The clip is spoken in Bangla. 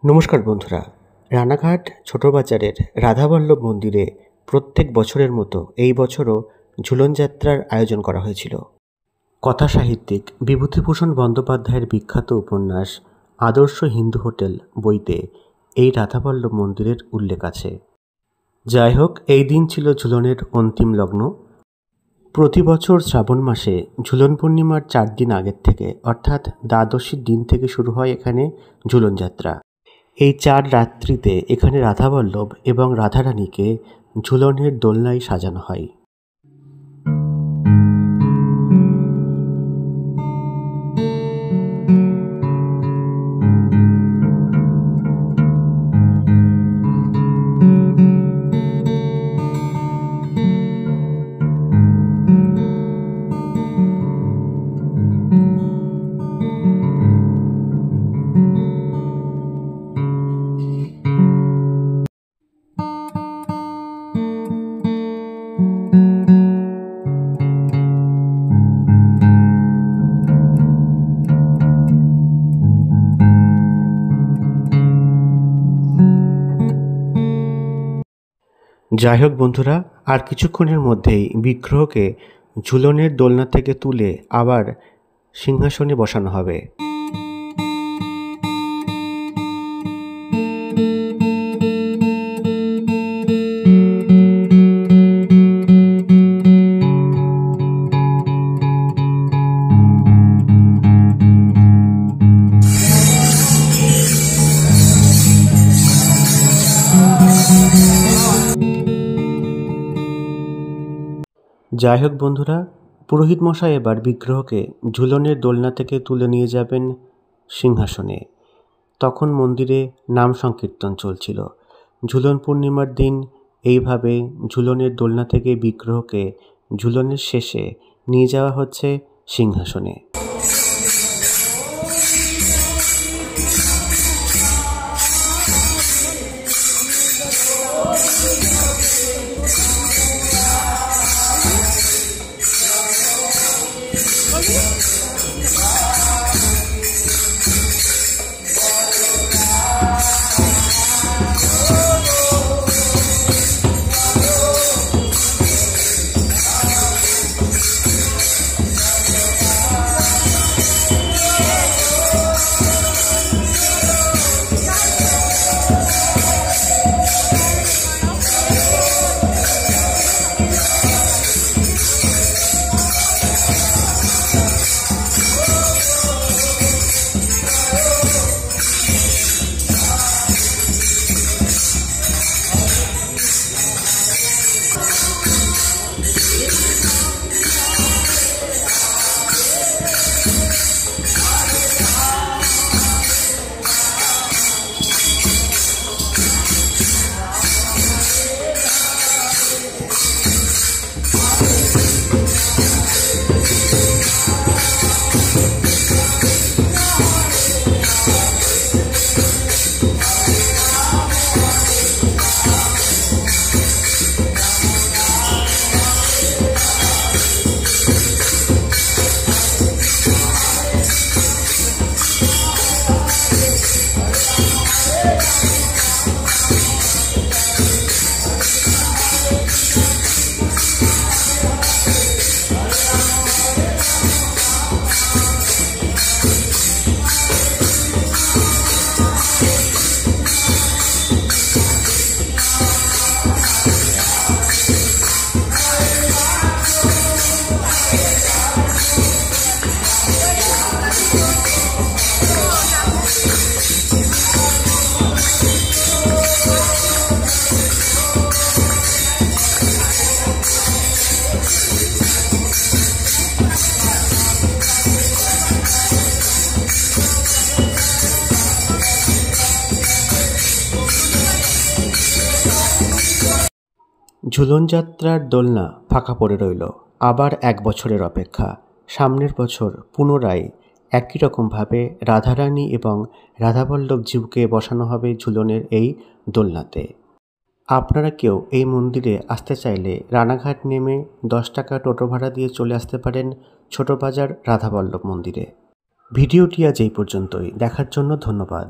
নমস্কার বন্ধুরা, রানাঘাট ছোট বাজারের রাধাবল্লভ মন্দিরে প্রত্যেক বছরের মতো এই বছরও ঝুলন যাত্রার আয়োজন করা হয়েছিল। কথা সাহিত্যিক বিভূতিভূষণ বন্দ্যোপাধ্যায়ের বিখ্যাত উপন্যাস আদর্শ হিন্দু হোটেল বইতে এই রাধাবল্লভ মন্দিরের উল্লেখ আছে। যাই হোক, এই দিন ছিল ঝুলনের অন্তিম লগ্ন। প্রতি বছর শ্রাবণ মাসে ঝুলন পূর্ণিমার 4 দিন আগের থেকে অর্থাৎ দ্বাদশীর দিন থেকে শুরু হয় এখানে ঝুলন যাত্রা। এই 4 রাত্রিতে এখানে রাধাবল্লভ এবং রাধারানীকে ঝুলনের দোলনায় সাজানো হয়। যাই হোক বন্ধুরা, আর কিছুক্ষণের মধ্যেই বিগ্রহকে ঝুলনের দোলনা থেকে তুলে আবার সিংহাসনে বসানো হবে। যাই হোক বন্ধুরা, পুরোহিত মশাই এবার বিগ্রহকে ঝুলনের দোলনা থেকে তুলে নিয়ে যাবেন সিংহাসনে। তখন মন্দিরে নাম সংকীর্তন চলছিল। ঝুলন পূর্ণিমার দিন এইভাবে ঝুলনের দোলনা থেকে বিগ্রহকে ঝুলনের শেষে নিয়ে যাওয়া হচ্ছে সিংহাসনে। ঝুলন যাত্রার দোলনা ফাঁকা পড়ে রইল। আবার 1 বছরের অপেক্ষা। সামনের বছর পুনরায় একই রকমভাবে রাধারানী এবং রাধাবল্লভজিউকে বসানো হবে ঝুলনের এই দোলনাতে। আপনারা কেউ এই মন্দিরে আসতে চাইলে রানাঘাট নেমে 10 টাকা টোটো ভাড়া দিয়ে চলে আসতে পারেন ছোট বাজার রাধাবল্লভ মন্দিরে। ভিডিওটি আজ এই পর্যন্তই। দেখার জন্য ধন্যবাদ।